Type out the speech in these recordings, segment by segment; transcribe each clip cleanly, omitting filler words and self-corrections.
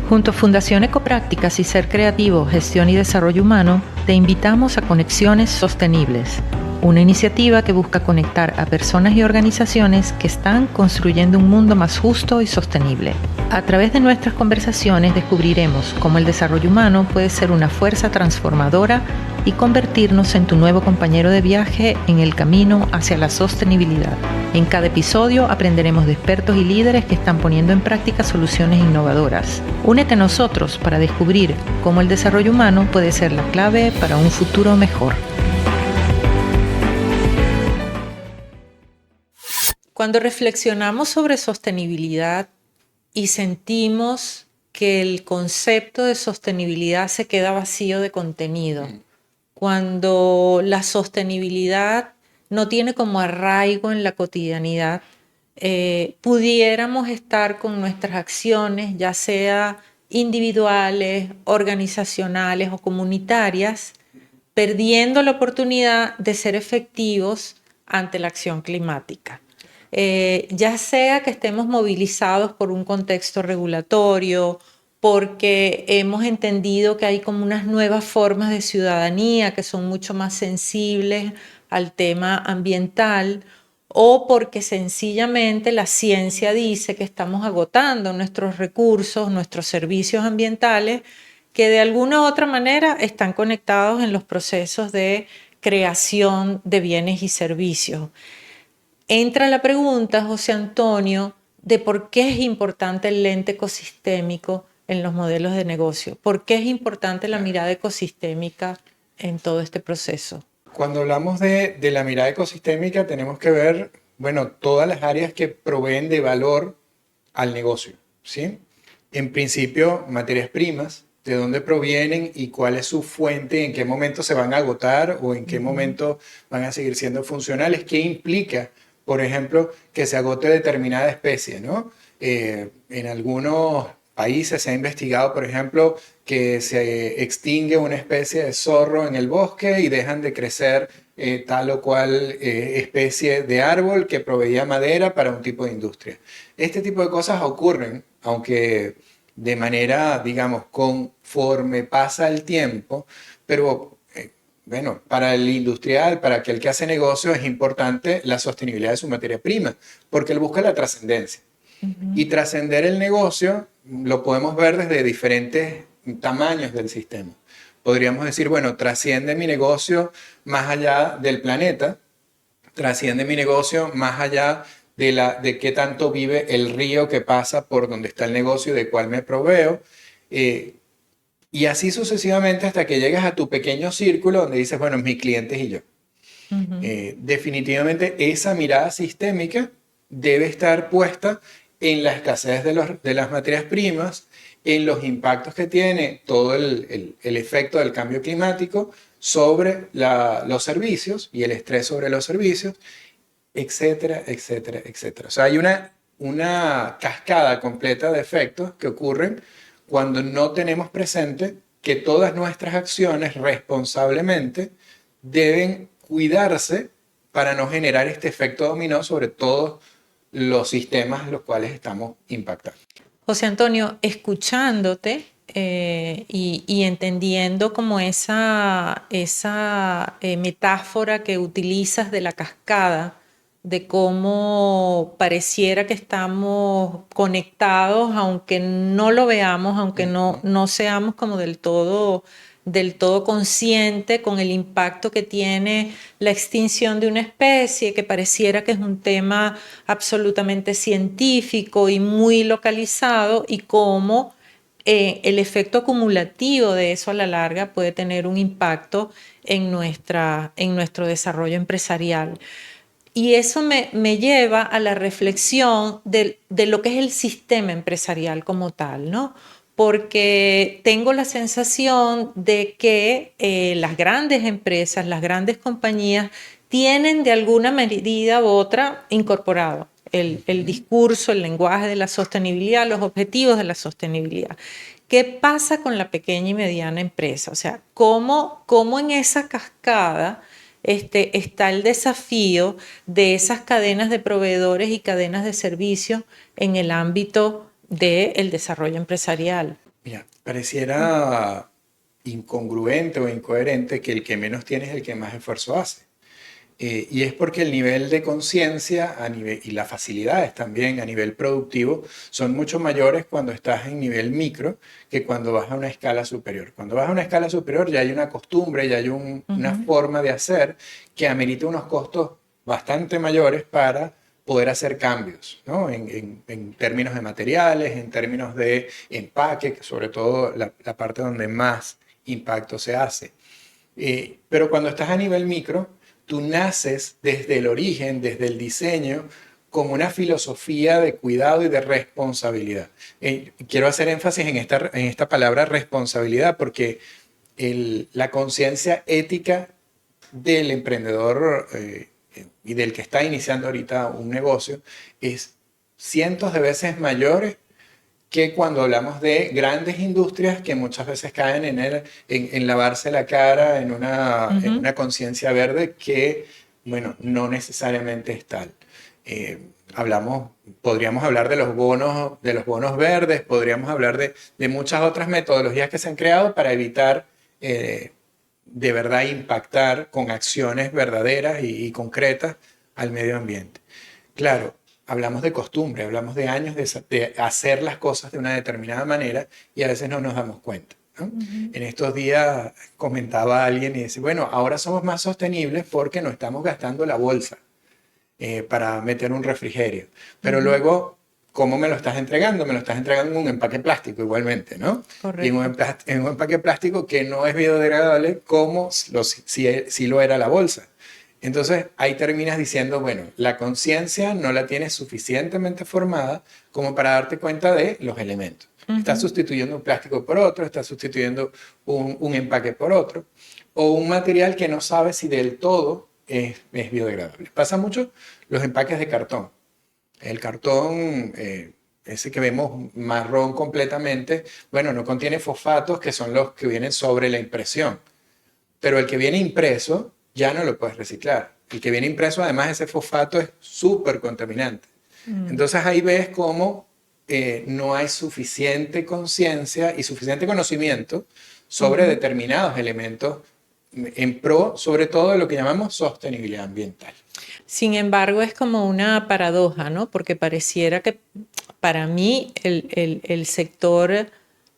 Junto a Fundación Ecoprácticas y Ser Creativo, Gestión y Desarrollo Humano, te invitamos a Conexiones Sostenibles, una iniciativa que busca conectar a personas y organizaciones que están construyendo un mundo más justo y sostenible. A través de nuestras conversaciones descubriremos cómo el desarrollo humano puede ser una fuerza transformadora y convertirnos en tu nuevo compañero de viaje en el camino hacia la sostenibilidad. En cada episodio aprenderemos de expertos y líderes que están poniendo en práctica soluciones innovadoras. Únete a nosotros para descubrir cómo el desarrollo humano puede ser la clave para un futuro mejor. Cuando reflexionamos sobre sostenibilidad y sentimos que el concepto de sostenibilidad se queda vacío de contenido, cuando la sostenibilidad no tiene como arraigo en la cotidianidad, pudiéramos estar con nuestras acciones, ya sea individuales, organizacionales o comunitarias, perdiendo la oportunidad de ser efectivos ante la acción climática. Ya sea que estemos movilizados por un contexto regulatorio, porque hemos entendido que hay como unas nuevas formas de ciudadanía que son mucho más sensibles al tema ambiental, o porque sencillamente la ciencia dice que estamos agotando nuestros recursos, nuestros servicios ambientales, que de alguna u otra manera están conectados en los procesos de creación de bienes y servicios. Entra la pregunta, José Antonio, de por qué es importante el lente ecosistémico en los modelos de negocio. ¿Por qué es importante la mirada ecosistémica en todo este proceso? Cuando hablamos de la mirada ecosistémica tenemos que ver, bueno, todas las áreas que proveen de valor al negocio, ¿sí? En principio, materias primas, de dónde provienen y cuál es su fuente, en qué momento se van a agotar o en qué momento van a seguir siendo funcionales, qué implica, por ejemplo, que se agote determinada especie, ¿no? En algunos países se ha investigado, por ejemplo, que se extingue una especie de zorro en el bosque y dejan de crecer tal o cual especie de árbol que proveía madera para un tipo de industria. Este tipo de cosas ocurren, aunque de manera, digamos, conforme pasa el tiempo, pero bueno, para el industrial, para aquel que hace negocio, es importante la sostenibilidad de su materia prima, porque él busca la trascendencia. Y trascender el negocio lo podemos ver desde diferentes tamaños del sistema. Podríamos decir, bueno, trasciende mi negocio más allá del planeta, trasciende mi negocio más allá de qué tanto vive el río que pasa por donde está el negocio y de cuál me proveo. Y así sucesivamente hasta que llegas a tu pequeño círculo donde dices, bueno, mis clientes y yo. Definitivamente esa mirada sistémica debe estar puesta en la escasez de las materias primas, en los impactos que tiene todo el efecto del cambio climático sobre los servicios y el estrés sobre los servicios, etcétera, etcétera, etcétera. O sea, hay una cascada completa de efectos que ocurren cuando no tenemos presente que todas nuestras acciones responsablemente deben cuidarse para no generar este efecto dominó sobre todos los sistemas en los cuales estamos impactando. José Antonio, escuchándote y entendiendo como esa metáfora que utilizas de la cascada, de cómo pareciera que estamos conectados, aunque no lo veamos, aunque no seamos como del todo consciente con el impacto que tiene la extinción de una especie, que pareciera que es un tema absolutamente científico y muy localizado, y cómo el efecto acumulativo de eso a la larga puede tener un impacto en nuestro desarrollo empresarial. Y eso me lleva a la reflexión de lo que es el sistema empresarial como tal, ¿no? Porque tengo la sensación de que las grandes empresas, las grandes compañías, tienen de alguna medida u otra incorporado el discurso, el lenguaje de la sostenibilidad, los objetivos de la sostenibilidad. ¿Qué pasa con la pequeña y mediana empresa? O sea, ¿cómo en esa cascada está el desafío de esas cadenas de proveedores y cadenas de servicios en el ámbito del desarrollo empresarial? Mira, pareciera incongruente o incoherente que el que menos tiene es el que más esfuerzo hace. Y es porque el nivel de conciencia y las facilidades también a nivel productivo son mucho mayores cuando estás en nivel micro que cuando vas a una escala superior. Cuando vas a una escala superior ya hay una costumbre, ya hay una Ujú, forma de hacer que amerita unos costos bastante mayores para poder hacer cambios, ¿no? En términos de materiales, en términos de empaque, que sobre todo la parte donde más impacto se hace. Pero cuando estás a nivel micro, tú naces desde el origen, desde el diseño, con una filosofía de cuidado y de responsabilidad. Quiero hacer énfasis en esta palabra responsabilidad porque la conciencia ética del emprendedor y del que está iniciando ahorita un negocio es cientos de veces mayor que cuando hablamos de grandes industrias que muchas veces caen en lavarse la cara en ujú. una conciencia verde que, bueno, no necesariamente es tal. Podríamos hablar de los bonos verdes, podríamos hablar de muchas otras metodologías que se han creado para evitar de verdad impactar con acciones verdaderas y concretas al medio ambiente. Claro, hablamos de costumbre, hablamos de años de hacer las cosas de una determinada manera y a veces no nos damos cuenta, ¿no? Ujú, En estos días comentaba alguien y dice, bueno, ahora somos más sostenibles porque no estamos gastando la bolsa para meter un refrigerio. Pero ujú. luego, ¿cómo me lo estás entregando? Me lo estás entregando en un empaque plástico igualmente, ¿no? Y Correcto. en un empaque plástico que no es biodegradable como si lo era la bolsa. Entonces ahí terminas diciendo, bueno, la conciencia no la tienes suficientemente formada como para darte cuenta de los elementos. Estás Ujú. sustituyendo un plástico por otro, estás sustituyendo un empaque por otro, o un material que no sabes si del todo es biodegradable. Pasa mucho los empaques de cartón. El cartón, ese que vemos marrón completamente, bueno, no contiene fosfatos que son los que vienen sobre la impresión, pero el que viene impreso ya no lo puedes reciclar. El que viene impreso, además, ese fosfato es súper contaminante. Mm, Entonces ahí ves cómo no hay suficiente conciencia y suficiente conocimiento sobre ujú. determinados elementos en pro, sobre todo, de lo que llamamos sostenibilidad ambiental. Sin embargo, es como una paradoja, ¿no? Porque pareciera que para mí el sector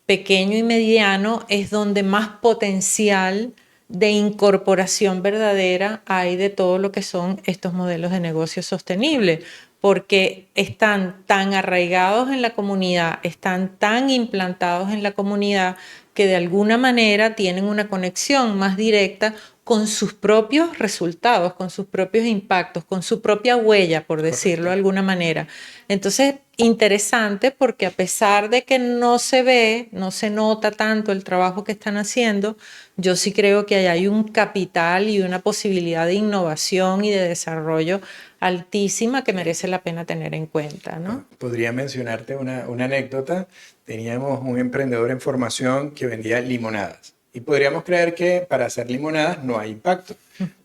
pequeño y mediano es donde más potencial de incorporación verdadera hay de todo lo que son estos modelos de negocio sostenibles, porque están tan arraigados en la comunidad, están tan implantados en la comunidad que de alguna manera tienen una conexión más directa con sus propios resultados, con sus propios impactos, con su propia huella, por decirlo Correcto. de alguna manera. Entonces, interesante porque a pesar de que no se ve, no se nota tanto el trabajo que están haciendo, yo sí creo que hay un capital y una posibilidad de innovación y de desarrollo altísima que Sí. merece la pena tener en cuenta, ¿no? Podría mencionarte una anécdota. Teníamos un emprendedor en formación que vendía limonadas. Y podríamos creer que para hacer limonadas no hay impacto.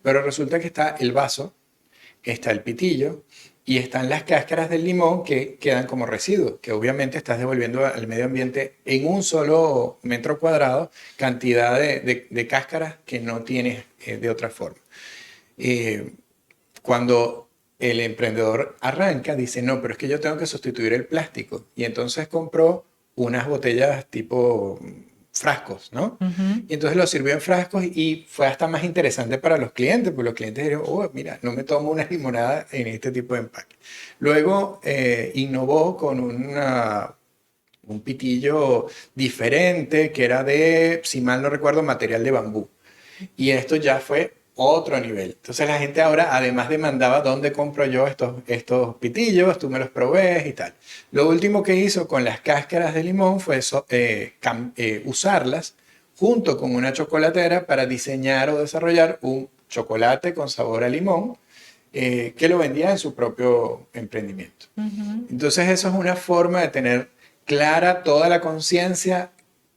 Pero resulta que está el vaso, está el pitillo y están las cáscaras del limón que quedan como residuos, que obviamente estás devolviendo al medio ambiente en un solo metro cuadrado cantidad de cáscaras que no tienes de otra forma. Eh, Cuando el emprendedor arranca, dice, no, pero es que yo tengo que sustituir el plástico. Y entonces compró unas botellas tipo frascos, ¿no? Ujú. Y entonces lo sirvió en frascos y fue hasta más interesante para los clientes, porque los clientes dijeron, oh, mira, no me tomo una limonada en este tipo de empaque. Luego innovó con un pitillo diferente que era de, si mal no recuerdo, material de bambú. Y esto ya fue otro nivel. Entonces la gente ahora además demandaba dónde compro yo estos pitillos, tú me los provees y tal. Lo último que hizo con las cáscaras de limón fue usarlas junto con una chocolatera para diseñar o desarrollar un chocolate con sabor a limón que lo vendía en su propio emprendimiento. Ujú, Entonces eso es una forma de tener clara toda la conciencia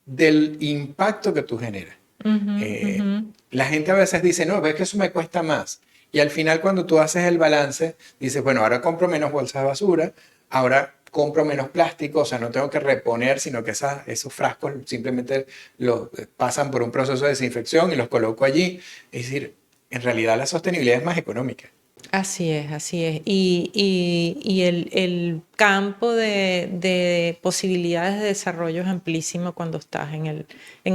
del impacto que tú generas. ujú, Eh, ujú. la gente a veces dice, no, ves que eso me cuesta más. Y al final cuando tú haces el balance, dices, bueno, ahora compro menos bolsas de basura, ahora compro menos plástico, o sea, no tengo que reponer, sino que esos frascos simplemente los pasan por un proceso de desinfección y los coloco allí. Es decir, en realidad la sostenibilidad es más económica. Así es, así es. Y el campo de posibilidades de desarrollo es amplísimo cuando estás en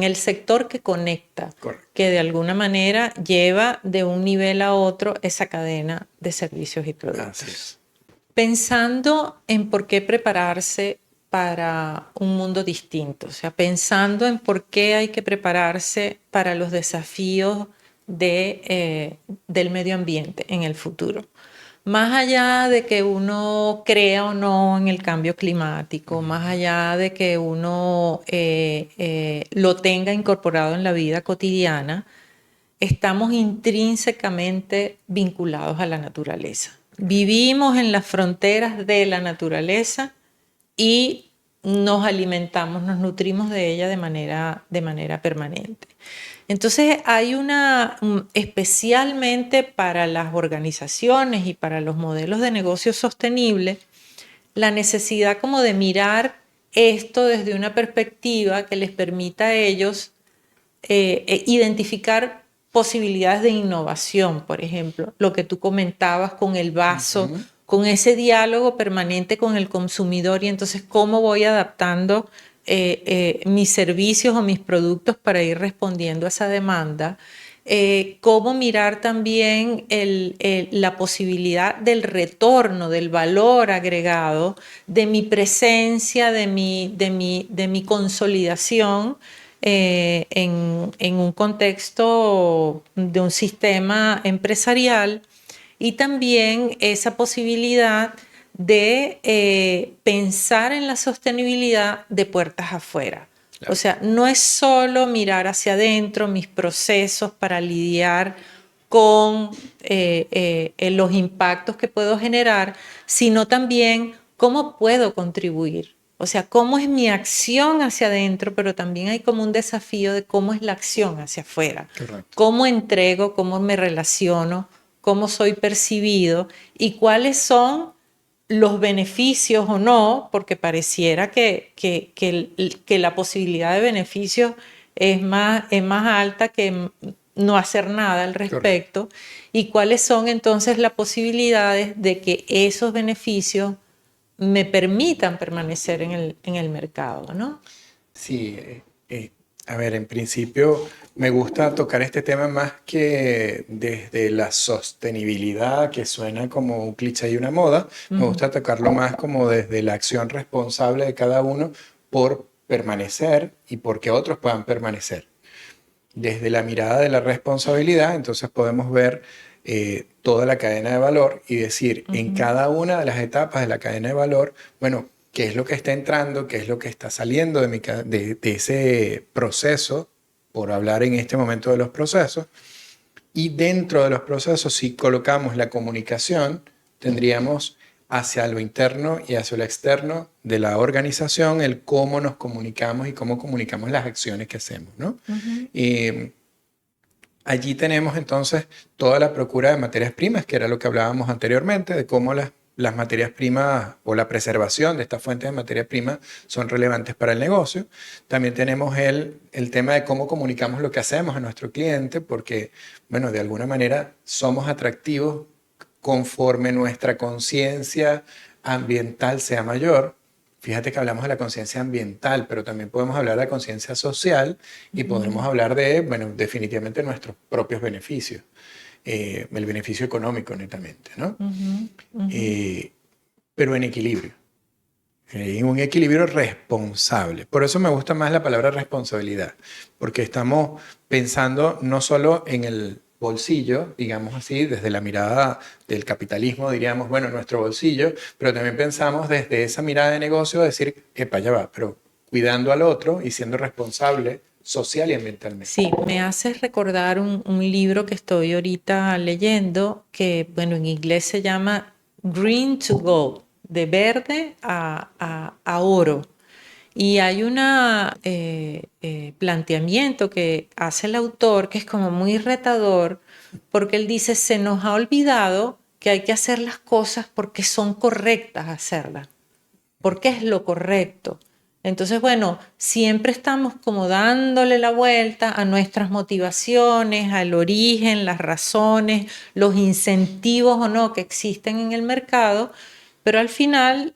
el sector que conecta, Correcto. que de alguna manera lleva de un nivel a otro esa cadena de servicios y productos. Así es. Pensando en por qué prepararse para un mundo distinto, o sea, pensando en por qué hay que prepararse para los desafíos del medio ambiente en el futuro. Más allá de que uno crea o no en el cambio climático, más allá de que uno lo tenga incorporado en la vida cotidiana, estamos intrínsecamente vinculados a la naturaleza. Vivimos en las fronteras de la naturaleza y nos alimentamos, nos nutrimos de ella de manera permanente. Entonces hay especialmente para las organizaciones y para los modelos de negocio sostenible, la necesidad como de mirar esto desde una perspectiva que les permita a ellos identificar posibilidades de innovación, por ejemplo, lo que tú comentabas con el vaso, con ese diálogo permanente con el consumidor y entonces cómo voy adaptando mis servicios o mis productos para ir respondiendo a esa demanda. Cómo mirar también la posibilidad del retorno, del valor agregado, de mi presencia, de mi consolidación en un contexto de un sistema empresarial y también esa posibilidad de pensar en la sostenibilidad de puertas afuera. Claro. O sea, no es solo mirar hacia adentro mis procesos para lidiar con los impactos que puedo generar, sino también cómo puedo contribuir. O sea, cómo es mi acción hacia adentro, pero también hay como un desafío de cómo es la acción hacia afuera. Correcto. Cómo entrego, cómo me relaciono, cómo soy percibido y cuáles son los beneficios o no, porque pareciera que la posibilidad de beneficios es más alta que no hacer nada al respecto. Correcto. Y cuáles son entonces las posibilidades de que esos beneficios me permitan permanecer en el mercado, ¿no? Sí, a ver, en principio me gusta tocar este tema más que desde la sostenibilidad, que suena como un cliché y una moda, me gusta tocarlo más como desde la acción responsable de cada uno por permanecer y porque otros puedan permanecer. Desde la mirada de la responsabilidad, entonces podemos ver toda la cadena de valor y decir en cada una de las etapas de la cadena de valor, bueno, qué es lo que está entrando, qué es lo que está saliendo de ese proceso, por hablar en este momento de los procesos, y dentro de los procesos, si colocamos la comunicación, tendríamos hacia lo interno y hacia lo externo de la organización el cómo nos comunicamos y cómo comunicamos las acciones que hacemos, ¿no? Allí tenemos entonces toda la procura de materias primas, que era lo que hablábamos anteriormente, de cómo las materias primas o la preservación de estas fuentes de materia prima son relevantes para el negocio. También tenemos el tema de cómo comunicamos lo que hacemos a nuestro cliente, porque, bueno, de alguna manera somos atractivos conforme nuestra conciencia ambiental sea mayor. Fíjate que hablamos de la conciencia ambiental, pero también podemos hablar de la conciencia social y podremos hablar de, bueno, definitivamente nuestros propios beneficios. El beneficio económico netamente, ¿no? Pero en equilibrio. En un equilibrio responsable. Por eso me gusta más la palabra responsabilidad, porque estamos pensando no solo en el bolsillo, digamos así, desde la mirada del capitalismo, diríamos, bueno, nuestro bolsillo, pero también pensamos desde esa mirada de negocio, decir, epa, ya va, pero cuidando al otro y siendo responsable social y ambientalmente. Sí, me haces recordar un libro que estoy ahorita leyendo, que, bueno, en inglés se llama Green to Gold, de verde a oro. Y hay un planteamiento que hace el autor que es como muy retador, porque él dice, se nos ha olvidado que hay que hacer las cosas porque son correctas hacerlas. porque es lo correcto. Entonces, bueno, siempre estamos como dándole la vuelta a nuestras motivaciones, al origen, las razones, los incentivos o no que existen en el mercado, pero al final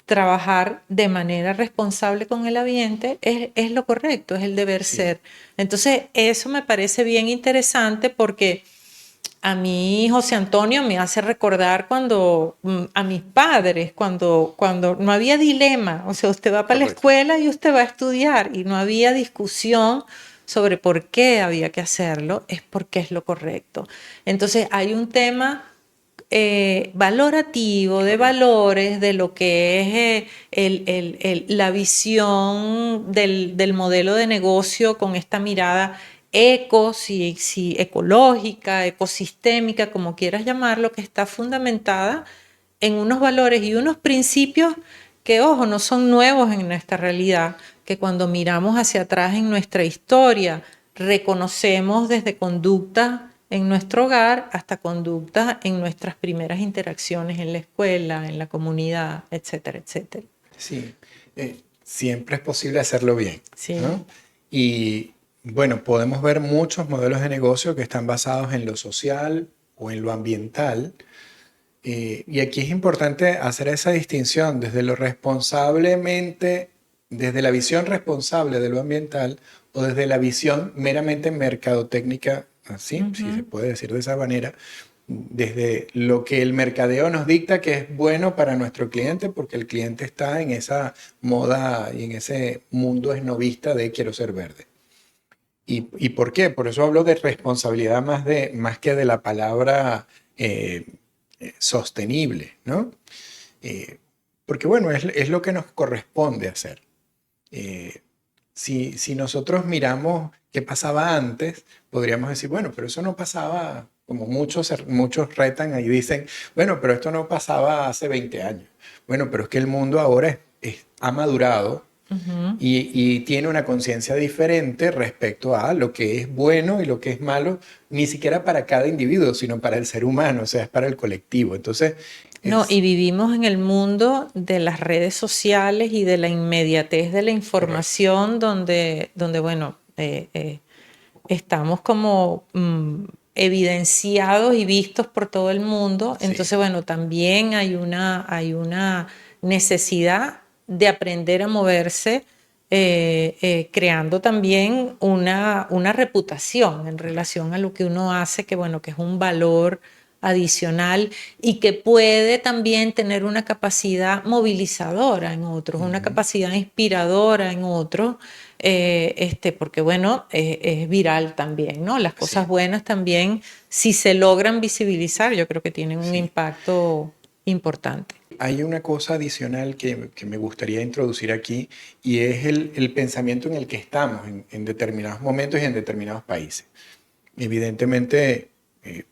trabajar de manera responsable con el ambiente es lo correcto, es el deber Sí, ser. Entonces, eso me parece bien interesante porque a mí José Antonio me hace recordar a mis padres, cuando no había dilema, o sea, usted va para la correcto. escuela y usted va a estudiar y no había discusión sobre por qué había que hacerlo, es porque es lo correcto. Entonces hay un tema valorativo, de Correcto. valores, de lo que es la visión del modelo de negocio con esta mirada si ecológica, ecosistémica, como quieras llamarlo, que está fundamentada en unos valores y unos principios que, ojo, no son nuevos en nuestra realidad, que cuando miramos hacia atrás en nuestra historia, reconocemos desde conductas en nuestro hogar hasta conductas en nuestras primeras interacciones en la escuela, en la comunidad, etcétera, etcétera. Sí, siempre es posible hacerlo bien, Sí. ¿no? Y bueno, podemos ver muchos modelos de negocio que están basados en lo social o en lo ambiental. Y aquí es importante hacer esa distinción desde lo responsablemente, desde la visión responsable de lo ambiental o desde la visión meramente mercadotécnica, así, si se Ujú. puede decir de esa manera, desde lo que el mercadeo nos dicta que es bueno para nuestro cliente, porque el cliente está en esa moda y en ese mundo esnovista de quiero ser verde. ¿Y por qué? Por eso hablo de responsabilidad más que de la palabra eh, sostenible, ¿no? Eh, Porque bueno, es lo que nos corresponde hacer. Eh, si nosotros miramos qué pasaba antes, podríamos decir, bueno, pero eso no pasaba, como muchos retan y dicen, bueno, pero esto no pasaba hace 20 años. Bueno, pero es que el mundo ahora ha madurado Ujú. y tiene una conciencia diferente respecto a lo que es bueno y lo que es malo, ni siquiera para cada individuo, sino para el ser humano, o sea, es para el colectivo. Entonces, No, y es vivimos en el mundo de las redes sociales y de la inmediatez de la correcto. información donde bueno, estamos como evidenciados y vistos por todo el mundo. Sí, Entonces, bueno, también hay una necesidad de aprender a moverse, creando también una reputación en correcto. relación a lo que uno hace, que bueno, que es un valor adicional y que puede también tener una capacidad movilizadora en otros, una Ujú. capacidad inspiradora en otros, porque bueno, es viral también, ¿no? Las cosas Sí, buenas también, si se logran visibilizar, yo creo que tienen un sí. impacto importante. Hay una cosa adicional que me gustaría introducir aquí y es el pensamiento en el que estamos en determinados momentos y en determinados países. Evidentemente,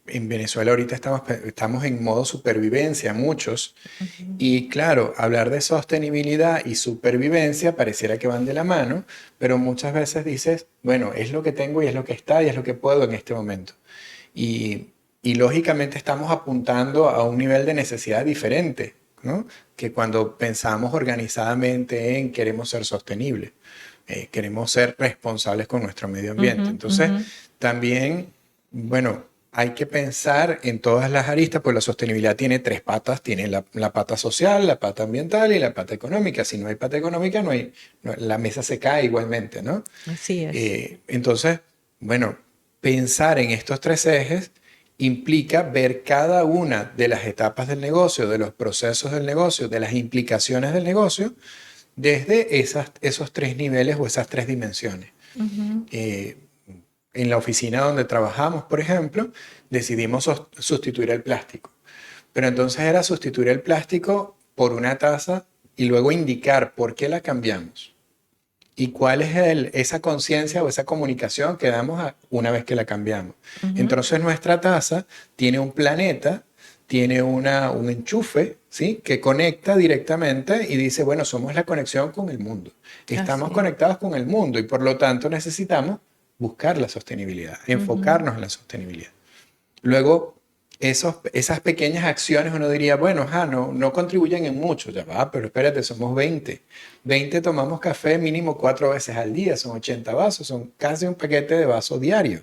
en Venezuela ahorita estamos en modo supervivencia, muchos, Ujú. y claro, hablar de sostenibilidad y supervivencia pareciera que van de la mano, pero muchas veces dices, bueno, es lo que tengo y es lo que está y es lo que puedo en este momento. Y, y lógicamente estamos apuntando a un nivel de necesidad diferente, ¿no? Que cuando pensamos organizadamente en queremos ser sostenibles, queremos ser responsables con nuestro medio ambiente. Ujú, Entonces, ujú. también, bueno, hay que pensar en todas las aristas, pues la sostenibilidad tiene tres patas, tiene la pata social, la pata ambiental y la pata económica. Si no hay pata económica, la mesa se cae igualmente, ¿no? Así es. Entonces, bueno, pensar en estos tres ejes implica ver cada una de las etapas del negocio, de los procesos del negocio, de las implicaciones del negocio, desde esos tres niveles o esas tres dimensiones. Ujú. Eh, en la oficina donde trabajamos, por ejemplo, decidimos sustituir el plástico. Pero entonces era sustituir el plástico por una taza y luego indicar por qué la cambiamos. ¿Y cuál es esa conciencia o esa comunicación que damos una vez que la cambiamos? Ujú. Entonces nuestra taza tiene un planeta, tiene un enchufe, ¿sí? Que conecta directamente y dice, bueno, somos la conexión con el mundo. Estamos Así es. conectados con el mundo y por lo tanto necesitamos buscar la sostenibilidad, Ujú. enfocarnos en la sostenibilidad. Luego, esas pequeñas acciones uno diría, bueno, no contribuyen en mucho, ya va, pero espérate, somos 20. 20 tomamos café mínimo 4 veces al día, son 80 vasos, son casi un paquete de vasos diario.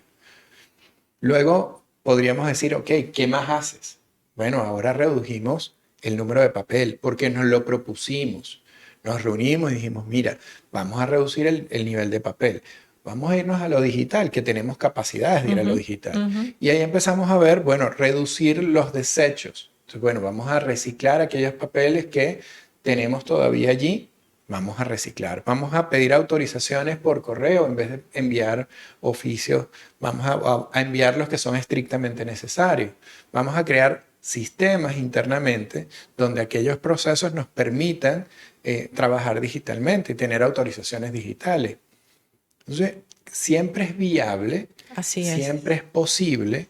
Luego podríamos decir, ok, ¿qué más haces? Bueno, ahora redujimos el número de papel porque nos lo propusimos. Nos reunimos y dijimos, mira, vamos a reducir el nivel de papel. Vamos a irnos a lo digital, que tenemos capacidades de ir a lo Ujú, digital. ujú. Y ahí empezamos a ver, bueno, reducir los desechos. Entonces, bueno, vamos a reciclar aquellos papeles que tenemos todavía allí. Vamos a reciclar. Vamos a pedir autorizaciones por correo en vez de enviar oficios. Vamos a enviar los que son estrictamente necesarios. Vamos a crear sistemas internamente donde aquellos procesos nos permitan trabajar digitalmente y tener autorizaciones digitales. Entonces, siempre es viable, Así es. siempre es posible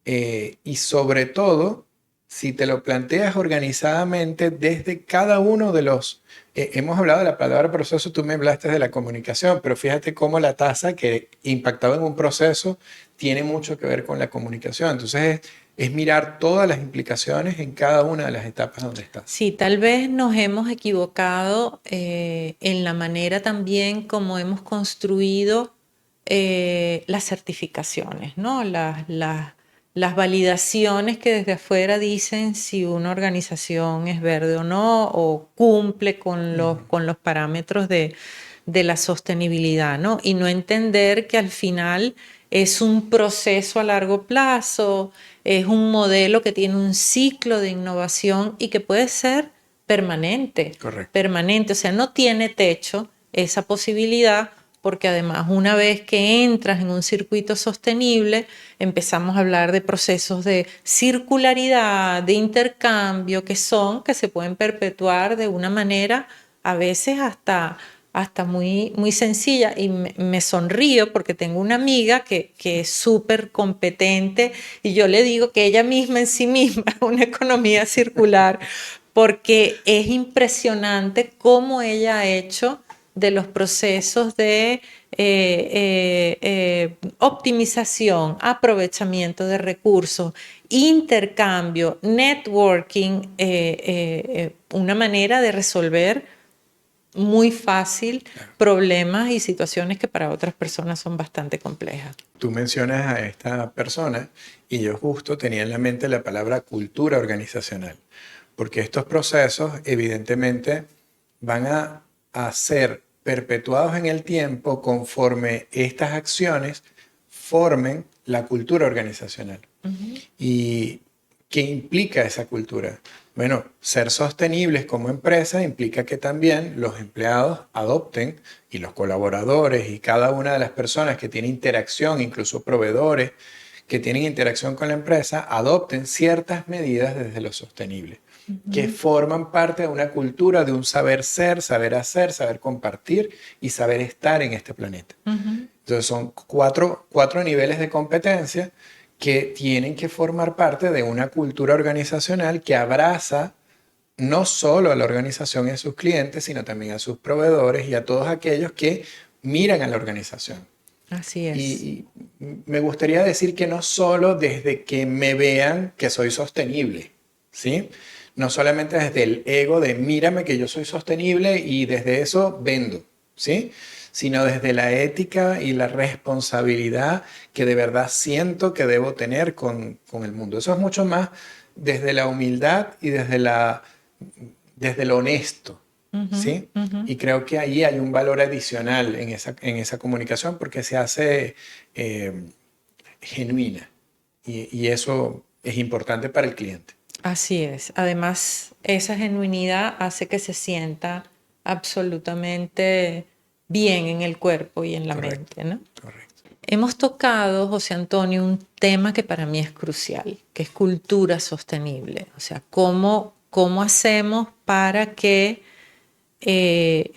y sobre todo, si te lo planteas organizadamente desde cada uno de los... hemos hablado de la palabra proceso, tú me hablaste de la comunicación, pero fíjate cómo la tasa que impactaba en un proceso tiene mucho que ver con la comunicación. Entonces es mirar todas las implicaciones en cada una de las etapas donde estás. Sí, tal vez nos hemos equivocado en la manera también como hemos construido las certificaciones, ¿no? Las validaciones que desde afuera dicen si una organización es verde o no, o cumple con los parámetros de la sostenibilidad, ¿no? Y no entender que al final es un proceso a largo plazo, es un modelo que tiene un ciclo de innovación y que puede ser permanente, Correcto. permanente, o sea, no tiene techo esa posibilidad porque además una vez que entras en un circuito sostenible, empezamos a hablar de procesos de circularidad, de intercambio, que se pueden perpetuar de una manera a veces hasta muy, muy sencilla y me sonrío porque tengo una amiga que es súper competente y yo le digo que ella misma en sí misma es una economía circular porque es impresionante cómo ella ha hecho de los procesos de optimización, aprovechamiento de recursos, intercambio, networking, una manera de resolver muy fácil problemas y situaciones que para otras personas son bastante complejas. Tú mencionas a esta persona y yo justo tenía en la mente la palabra cultura organizacional, porque estos procesos evidentemente van a ser perpetuados en el tiempo conforme estas acciones formen la cultura organizacional. ¿Y qué implica esa cultura? Bueno, ser sostenibles como empresa implica que también los empleados adopten y los colaboradores y cada una de las personas que tienen interacción, incluso proveedores que tienen interacción con la empresa, adopten ciertas medidas desde lo sostenible, que forman parte de una cultura, de un saber ser, saber hacer, saber compartir y saber estar en este planeta. Entonces son cuatro niveles de competencia que tienen que formar parte de una cultura organizacional que abraza no solo a la organización y a sus clientes, sino también a sus proveedores y a todos aquellos que miran a la organización. Así es. Y me gustaría decir que no solo desde que me vean que soy sostenible, ¿sí? No solamente desde el ego de mírame que yo soy sostenible y desde eso vendo, ¿sí? Sino desde la ética y la responsabilidad que de verdad siento que debo tener con el mundo. Eso es mucho más desde la humildad y desde lo honesto, Ujú, ¿sí? ujú. Y creo que ahí hay un valor adicional en esa comunicación porque se hace genuina y eso es importante para el cliente. Así es. Además, esa genuinidad hace que se sienta absolutamente bien en el cuerpo y en la Correcto, mente, ¿no? correcto. Hemos tocado, José Antonio, un tema que para mí es crucial, que es cultura sostenible. O sea, cómo hacemos para que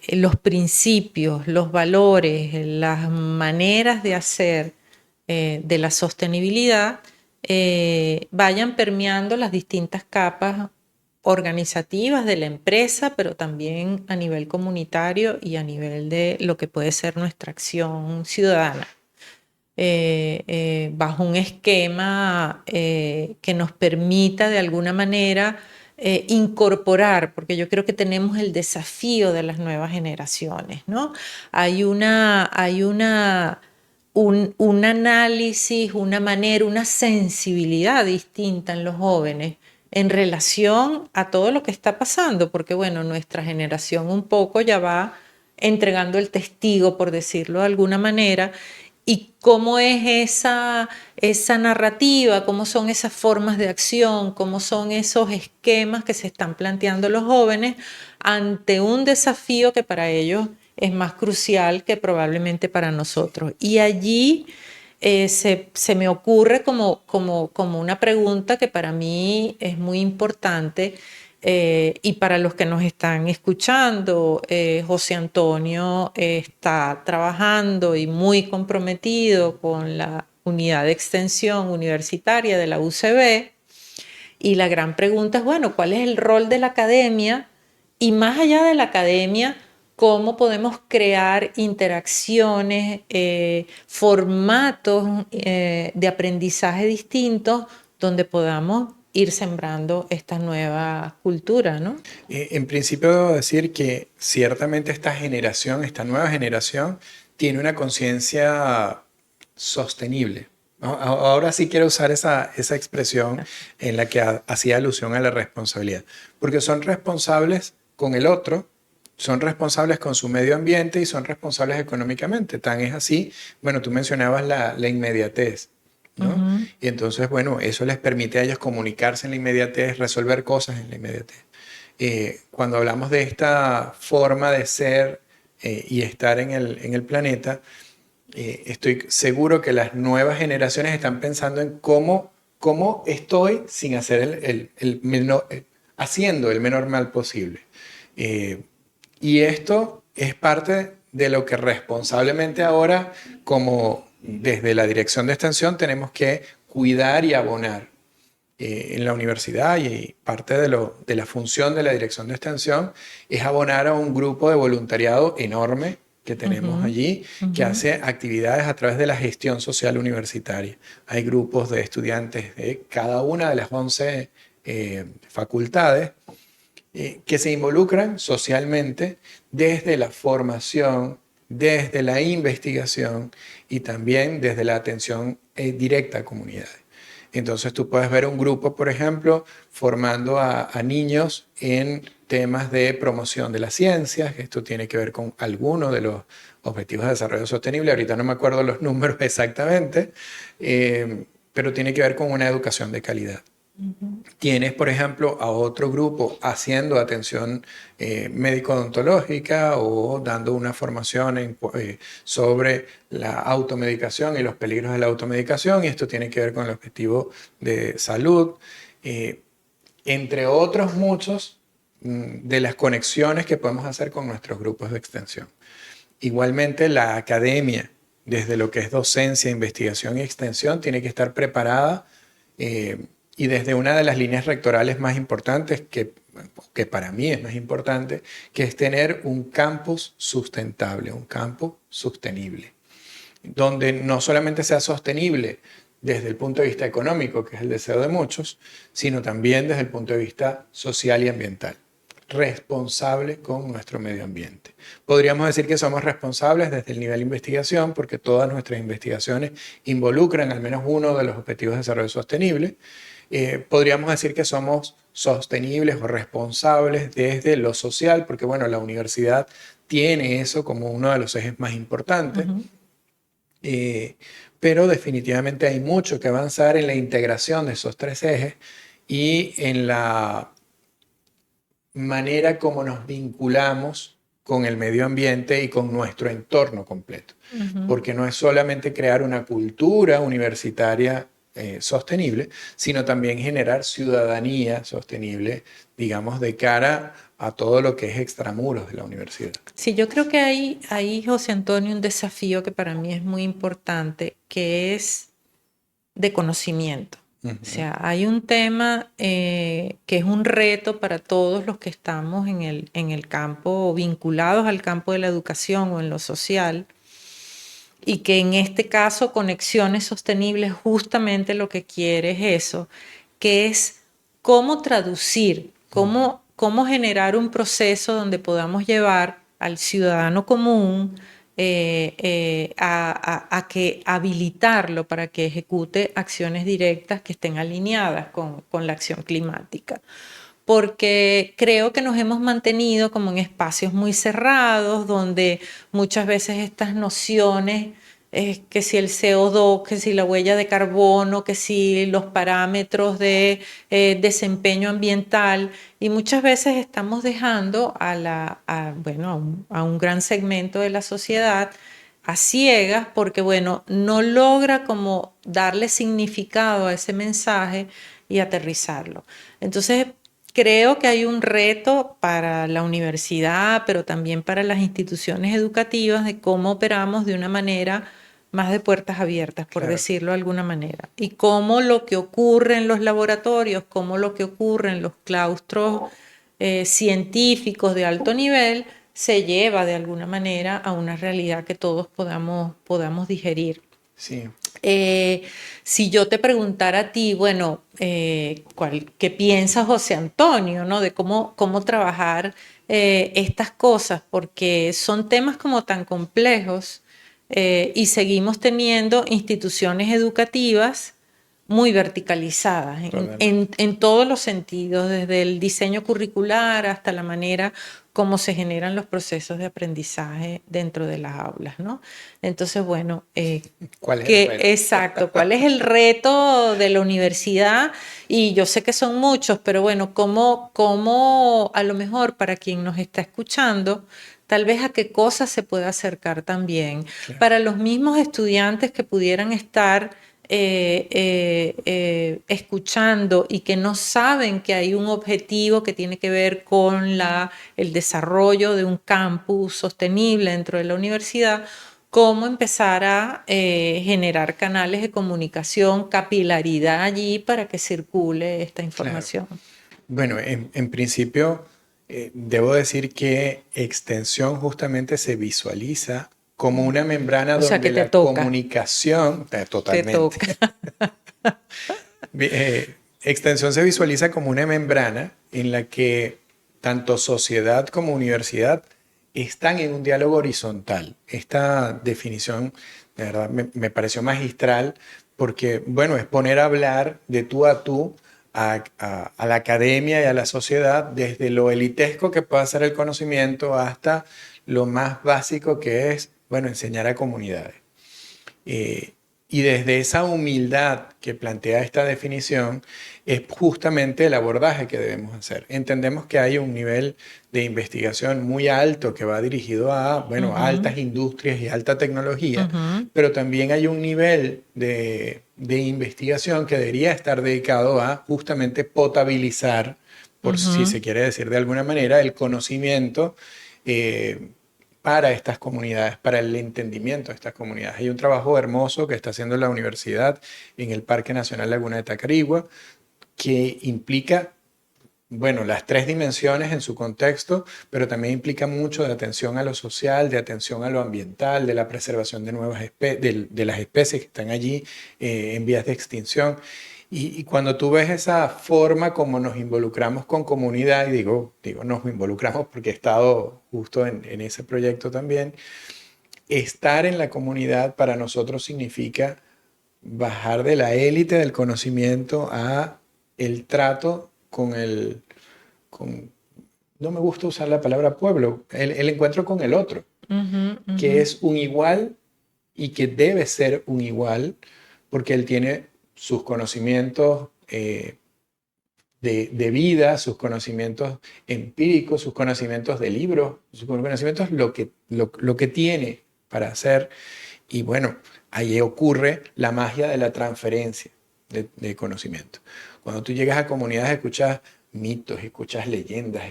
los principios, los valores, las maneras de hacer de la sostenibilidad vayan permeando las distintas capas organizativas de la empresa, pero también a nivel comunitario y a nivel de lo que puede ser nuestra acción ciudadana. bajo un esquema que nos permita de alguna manera incorporar, porque yo creo que tenemos el desafío de las nuevas generaciones, ¿no? Un análisis, una manera, una sensibilidad distinta en los jóvenes en relación a todo lo que está pasando, porque bueno, nuestra generación un poco ya va entregando el testigo, por decirlo de alguna manera, y cómo es esa narrativa, cómo son esas formas de acción, cómo son esos esquemas que se están planteando los jóvenes ante un desafío que para ellos es más crucial que probablemente para nosotros. Y allí se me ocurre como una pregunta que para mí es muy importante y para los que nos están escuchando. José Antonio está trabajando y muy comprometido con la unidad de extensión universitaria de la UCB. Y la gran pregunta es, bueno, ¿cuál es el rol de la academia? Y más allá de la academia, ¿cómo podemos crear interacciones, formatos de aprendizaje distintos donde podamos ir sembrando esta nueva cultura, ¿no? En principio debo decir que ciertamente esta nueva generación, tiene una conciencia sostenible, ¿no? Ahora sí quiero usar esa expresión en la que hacía alusión a la responsabilidad, porque son responsables con el otro, son responsables con su medio ambiente y son responsables económicamente. Tan es así, bueno, tú mencionabas la inmediatez, ¿no? Y entonces, bueno, eso les permite a ellos comunicarse en la inmediatez, resolver cosas en la inmediatez. Cuando hablamos de esta forma de ser y estar en el planeta, estoy seguro que las nuevas generaciones están pensando en cómo estoy sin hacer haciendo el menor mal posible. Eh, y esto es parte de lo que responsablemente ahora, como desde la dirección de extensión, tenemos que cuidar y abonar en la universidad, y parte de la función de la dirección de extensión es abonar a un grupo de voluntariado enorme que tenemos allí, que hace actividades a través de la gestión social universitaria. Hay grupos de estudiantes de cada una de las 11 facultades que se involucran socialmente desde la formación, desde la investigación y también desde la atención directa a comunidades. Entonces tú puedes ver un grupo, por ejemplo, formando a niños en temas de promoción de las ciencias. Esto tiene que ver con algunos de los objetivos de desarrollo sostenible. Ahorita no me acuerdo los números exactamente, pero tiene que ver con una educación de calidad. Tienes, por ejemplo, a otro grupo haciendo atención médico-odontológica o dando una formación sobre la automedicación y los peligros de la automedicación, y esto tiene que ver con el objetivo de salud, entre otros muchos de las conexiones que podemos hacer con nuestros grupos de extensión. Igualmente, la academia, desde lo que es docencia, investigación y extensión, tiene que estar preparada y desde una de las líneas rectorales más importantes, que para mí es más importante, que es tener un campus sustentable, un campus sostenible, donde no solamente sea sostenible desde el punto de vista económico, que es el deseo de muchos, sino también desde el punto de vista social y ambiental, responsable con nuestro medio ambiente. Podríamos decir que somos responsables desde el nivel de investigación, porque todas nuestras investigaciones involucran al menos uno de los objetivos de desarrollo sostenible. Podríamos decir que somos sostenibles o responsables desde lo social, porque bueno, la universidad tiene eso como uno de los ejes más importantes. Pero definitivamente hay mucho que avanzar en la integración de esos tres ejes y en la manera como nos vinculamos con el medio ambiente y con nuestro entorno completo. Porque no es solamente crear una cultura universitaria sostenible, sino también generar ciudadanía sostenible, digamos, de cara a todo lo que es extramuros de la universidad. Sí, yo creo que hay, José Antonio, un desafío que para mí es muy importante, que es de conocimiento. O sea, hay un tema que es un reto para todos los que estamos en el campo, vinculados al campo de la educación o en lo social, y que en este caso Conexiones Sostenibles justamente lo que quiere es eso, que es cómo traducir, cómo generar un proceso donde podamos llevar al ciudadano común a que habilitarlo para que ejecute acciones directas que estén alineadas con la acción climática. Porque creo que nos hemos mantenido como en espacios muy cerrados, donde muchas veces estas nociones, que si el CO2, que si la huella de carbono, que si los parámetros de desempeño ambiental, y muchas veces estamos dejando a un gran segmento de la sociedad a ciegas porque, bueno, no logra como darle significado a ese mensaje y aterrizarlo. Entonces, creo que hay un reto para la universidad, pero también para las instituciones educativas de cómo operamos de una manera más de puertas abiertas, por Claro. decirlo de alguna manera. Y cómo lo que ocurre en los laboratorios, cómo lo que ocurre en los claustros científicos de alto nivel se lleva de alguna manera a una realidad que todos podamos digerir. Sí. Si yo te preguntara a ti, bueno, ¿qué piensa José Antonio, ¿no? De cómo trabajar estas cosas? Porque son temas como tan complejos y seguimos teniendo instituciones educativas muy verticalizadas en todos los sentidos, desde el diseño curricular hasta la manera como se generan los procesos de aprendizaje dentro de las aulas, ¿no? Entonces, bueno, ¿Cuál es el reto? exacto, ¿cuál es el reto de la universidad? Y yo sé que son muchos, pero bueno, ¿cómo a lo mejor para quien nos está escuchando, tal vez a qué cosas se puede acercar también? Claro. Para los mismos estudiantes que pudieran estar escuchando y que no saben que hay un objetivo que tiene que ver con el desarrollo de un campus sostenible dentro de la universidad, cómo empezar a generar canales de comunicación, capilaridad allí para que circule esta información. Claro. Bueno, en principio, debo decir que extensión justamente se visualiza como una membrana O sea que donde te la toca, comunicación, te totalmente, toca. extensión se visualiza como una membrana en la que tanto sociedad como universidad están en un diálogo horizontal. Esta definición, de verdad, me pareció magistral porque, bueno, es poner a hablar de tú a tú a la academia y a la sociedad desde lo elitesco que puede ser el conocimiento hasta lo más básico que es, bueno, enseñar a comunidades. Eh, y desde esa humildad que plantea esta definición es justamente el abordaje que debemos hacer. Entendemos que hay un nivel de investigación muy alto que va dirigido a, bueno, altas industrias y alta tecnología, pero también hay un nivel de investigación que debería estar dedicado a justamente potabilizar, por si se quiere decir de alguna manera, el conocimiento para estas comunidades, para el entendimiento de estas comunidades. Hay un trabajo hermoso que está haciendo la universidad en el Parque Nacional Laguna de Tacarigua que implica, bueno, las tres dimensiones en su contexto, pero también implica mucho de atención a lo social, de atención a lo ambiental, de la preservación de nuevas de las especies que están allí en vías de extinción. Y cuando tú ves esa forma como nos involucramos con comunidad, y digo nos involucramos porque he estado justo en ese proyecto también, estar en la comunidad para nosotros significa bajar de la élite del conocimiento a el trato con, no me gusta usar la palabra pueblo, el encuentro con el otro, que es un igual y que debe ser un igual porque él tiene sus conocimientos de vida, sus conocimientos empíricos, sus conocimientos de libros, sus conocimientos, lo que tiene para hacer. Y bueno, ahí ocurre la magia de la transferencia de conocimiento. Cuando tú llegas a comunidades, escuchas mitos, escuchas leyendas,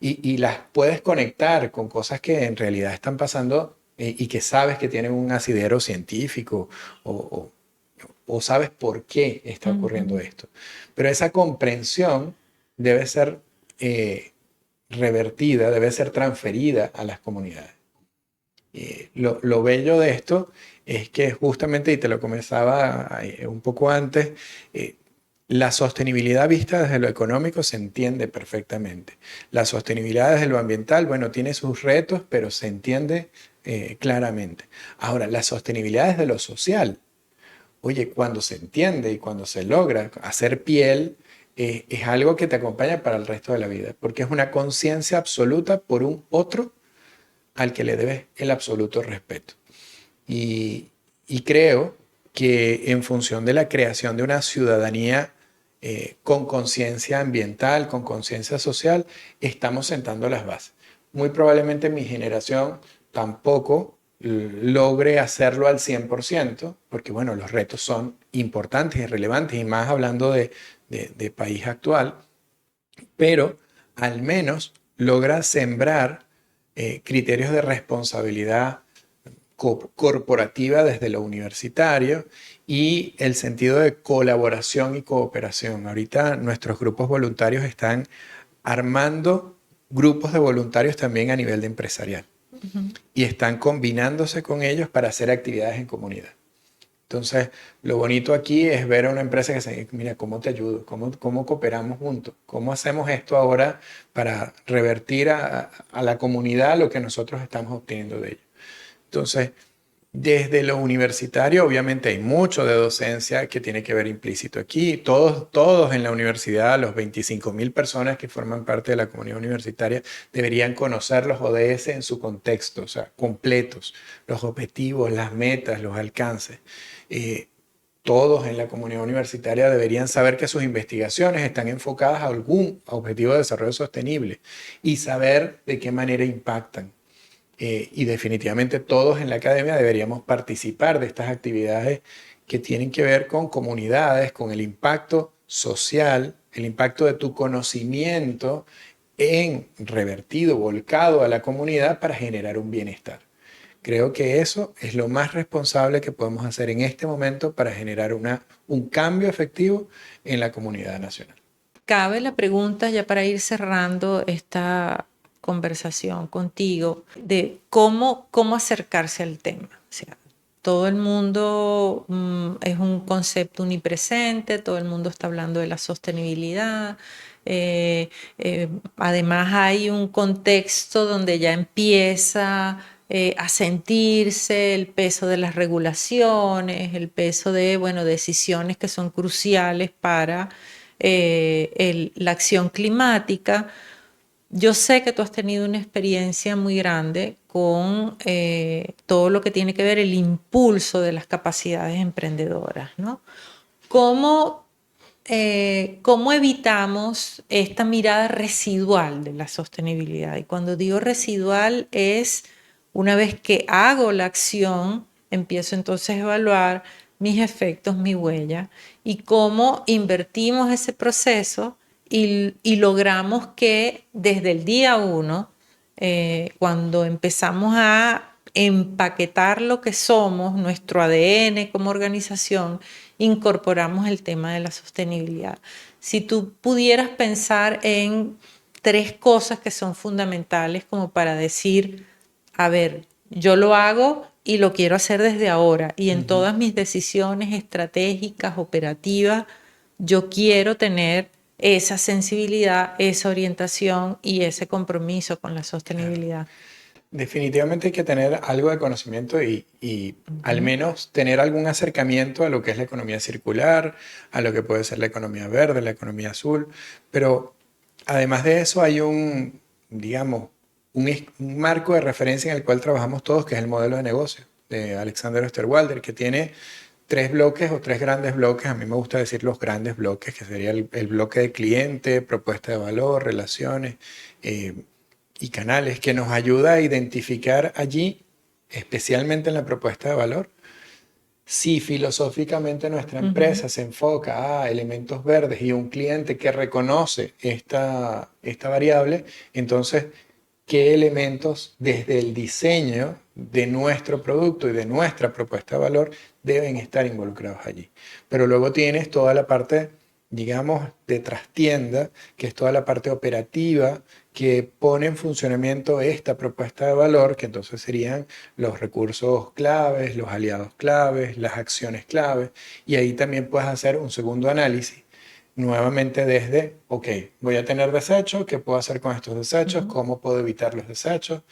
y las puedes conectar con cosas que en realidad están pasando y que sabes que tienen un asidero científico o, o- o sabes por qué está ocurriendo esto. Pero esa comprensión debe ser revertida, debe ser transferida a las comunidades. Lo bello de esto es que justamente, y te lo comenzaba un poco antes, la sostenibilidad vista desde lo económico se entiende perfectamente. La sostenibilidad desde lo ambiental, bueno, tiene sus retos, pero se entiende claramente. Ahora, la sostenibilidad desde lo social. Oye, cuando se entiende y cuando se logra hacer piel, es algo que te acompaña para el resto de la vida, porque es una conciencia absoluta por un otro al que le debes el absoluto respeto. Y, y creo que en función de la creación de una ciudadanía con conciencia ambiental, con conciencia social, estamos sentando las bases. Muy probablemente mi generación tampoco logre hacerlo al 100%, porque bueno, los retos son importantes y relevantes, y más hablando de país actual, pero al menos logra sembrar criterios de responsabilidad corporativa desde lo universitario y el sentido de colaboración y cooperación. Ahorita nuestros grupos voluntarios están armando grupos de voluntarios también a nivel de empresarial y están combinándose con ellos para hacer actividades en comunidad. Entonces, lo bonito aquí es ver a una empresa que se dice, mira, ¿cómo te ayudo? ¿Cómo cooperamos juntos? ¿Cómo hacemos esto ahora para revertir a la comunidad lo que nosotros estamos obteniendo de ellos? Entonces, desde lo universitario, obviamente hay mucho de docencia que tiene que ver implícito aquí. Todos en la universidad, los 25.000 personas que forman parte de la comunidad universitaria, deberían conocer los ODS en su contexto, o sea, completos, los objetivos, las metas, los alcances. Todos en la comunidad universitaria deberían saber que sus investigaciones están enfocadas a algún objetivo de desarrollo sostenible y saber de qué manera impactan. Y definitivamente todos en la academia deberíamos participar de estas actividades que tienen que ver con comunidades, con el impacto social, el impacto de tu conocimiento en revertido, volcado a la comunidad para generar un bienestar. Creo que eso es lo más responsable que podemos hacer en este momento para generar un cambio efectivo en la comunidad nacional. Cabe la pregunta, ya para ir cerrando esta conversación contigo, de cómo acercarse al tema. O sea, todo el mundo es un concepto omnipresente, todo el mundo está hablando de la sostenibilidad. Además hay un contexto donde ya empieza a sentirse el peso de las regulaciones, el peso de, bueno, decisiones que son cruciales para la acción climática. Yo sé que tú has tenido una experiencia muy grande con todo lo que tiene que ver el impulso de las capacidades emprendedoras, ¿no? ¿Cómo, cómo evitamos esta mirada residual de la sostenibilidad? Y cuando digo residual es una vez que hago la acción, empiezo entonces a evaluar mis efectos, mi huella y cómo invertimos ese proceso y logramos que desde el día uno, cuando empezamos a empaquetar lo que somos, nuestro ADN como organización, incorporamos el tema de la sostenibilidad. Si tú pudieras pensar en tres cosas que son fundamentales como para decir, a ver, yo lo hago y lo quiero hacer desde ahora y en todas mis decisiones estratégicas, operativas, yo quiero tener esa sensibilidad, esa orientación y ese compromiso con la sostenibilidad. Definitivamente hay que tener algo de conocimiento y al menos tener algún acercamiento a lo que es la economía circular, a lo que puede ser la economía verde, la economía azul, pero además de eso hay digamos, un marco de referencia en el cual trabajamos todos, que es el modelo de negocio de Alexander Osterwalder, que tiene tres bloques o tres grandes bloques. A mí me gusta decir los grandes bloques, que sería el bloque de cliente, propuesta de valor, relaciones y canales, que nos ayuda a identificar allí, especialmente en la propuesta de valor, si filosóficamente nuestra empresa se enfoca a elementos verdes y un cliente que reconoce esta variable, entonces, ¿qué elementos desde el diseño de nuestro producto y de nuestra propuesta de valor deben estar involucrados allí? Pero luego tienes toda la parte, digamos, de trastienda, que es toda la parte operativa, que pone en funcionamiento esta propuesta de valor, que entonces serían los recursos claves, los aliados claves, las acciones claves, y ahí también puedes hacer un segundo análisis, nuevamente desde, ok, voy a tener desechos, ¿qué puedo hacer con estos desechos? ¿Cómo puedo evitar los desechos?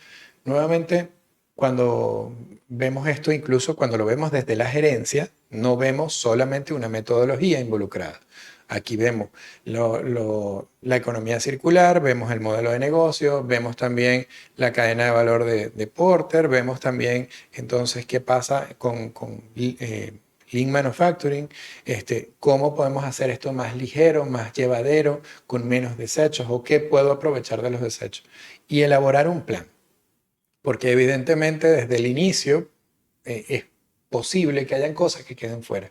Nuevamente, cuando vemos esto, incluso cuando lo vemos desde la gerencia, no vemos solamente una metodología involucrada. Aquí vemos la economía circular, vemos el modelo de negocio, vemos también la cadena de valor de Porter, vemos también entonces qué pasa con Lean Manufacturing, cómo podemos hacer esto más ligero, más llevadero, con menos desechos, o qué puedo aprovechar de los desechos. Y elaborar un plan. Porque evidentemente desde el inicio es posible que hayan cosas que queden fuera,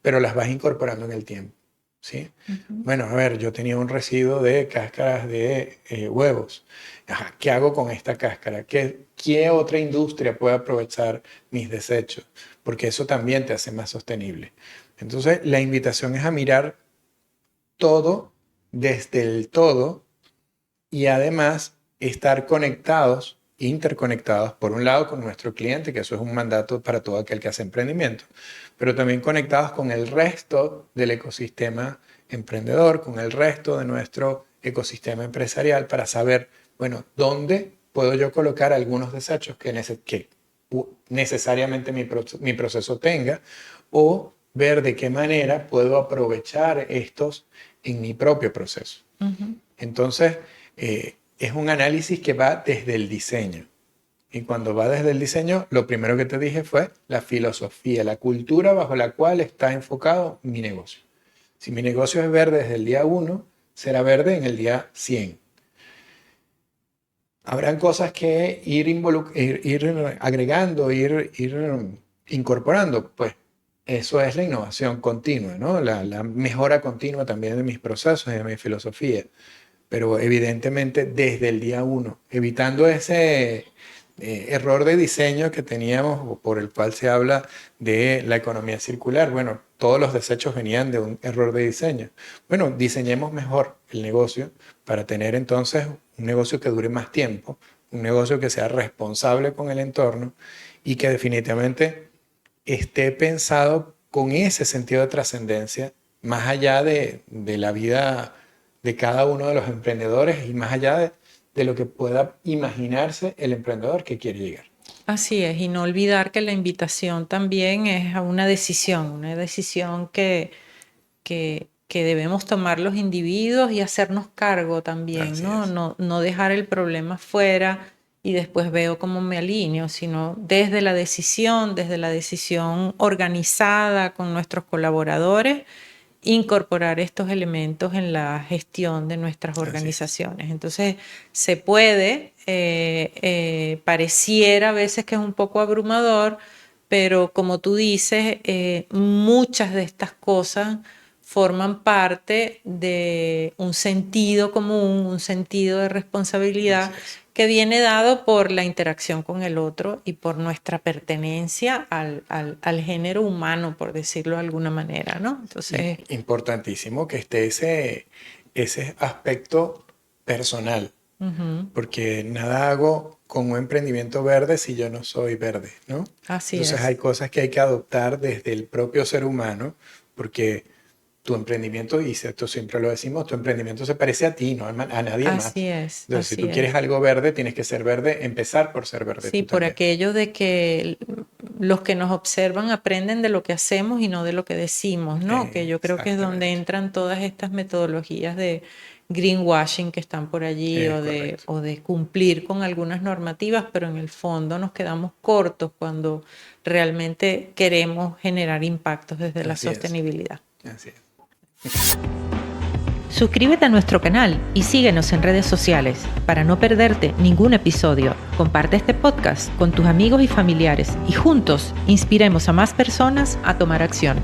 pero las vas incorporando en el tiempo, ¿sí? Bueno, a ver, yo tenía un residuo de cáscaras de huevos. Ajá, ¿qué hago con esta cáscara? ¿Qué otra industria puede aprovechar mis desechos? Porque eso también te hace más sostenible. Entonces, la invitación es a mirar todo desde el todo y además estar conectados, interconectados, por un lado con nuestro cliente, que eso es un mandato para todo aquel que hace emprendimiento, pero también conectados con el resto del ecosistema emprendedor, con el resto de nuestro ecosistema empresarial, para saber, bueno, dónde puedo yo colocar algunos desechos que necesariamente mi proceso tenga, o ver de qué manera puedo aprovechar estos en mi propio proceso. Entonces, es un análisis que va desde el diseño. Y cuando va desde el diseño, lo primero que te dije fue la filosofía, la cultura bajo la cual está enfocado mi negocio. Si mi negocio es verde desde el día 1, será verde en el día 100. Habrán cosas que ir agregando, ir incorporando. Pues eso es la innovación continua, ¿no? La mejora continua también de mis procesos y de mi filosofía. Pero evidentemente desde el día 1, evitando ese error de diseño que teníamos, por el cual se habla de la economía circular. Bueno, todos los desechos venían de un error de diseño. Bueno, diseñemos mejor el negocio para tener entonces un negocio que dure más tiempo, un negocio que sea responsable con el entorno y que definitivamente esté pensado con ese sentido de trascendencia, más allá de la vida de cada uno de los emprendedores y más allá de lo que pueda imaginarse el emprendedor que quiere llegar. Así es, y no olvidar que la invitación también es a una decisión que debemos tomar los individuos y hacernos cargo también, ¿no? No dejar el problema fuera y después veo cómo me alineo, sino desde la decisión organizada con nuestros colaboradores, incorporar estos elementos en la gestión de nuestras organizaciones. Entonces, se puede, pareciera a veces que es un poco abrumador, pero como tú dices, muchas de estas cosas forman parte de un sentido común, un sentido de responsabilidad que viene dado por la interacción con el otro y por nuestra pertenencia al género humano, por decirlo de alguna manera, ¿no? Entonces, importantísimo que esté ese aspecto personal, porque nada hago con un emprendimiento verde si yo no soy verde, ¿no? Así Entonces es. hay cosas que hay que adoptar desde el propio ser humano, porque tu emprendimiento, y esto siempre lo decimos, tu emprendimiento se parece a ti, no a nadie más. Así es. Entonces, si tú quieres algo verde, tienes que ser verde, empezar por ser verde. Sí, por aquello de que los que nos observan aprenden de lo que hacemos y no de lo que decimos, ¿no? Que yo creo que es donde entran todas estas metodologías de greenwashing que están por allí o de cumplir con algunas normativas, pero en el fondo nos quedamos cortos cuando realmente queremos generar impactos desde la sostenibilidad. Así es. Suscríbete a nuestro canal y síguenos en redes sociales para no perderte ningún episodio. Comparte este podcast con tus amigos y familiares y juntos inspiremos a más personas a tomar acción.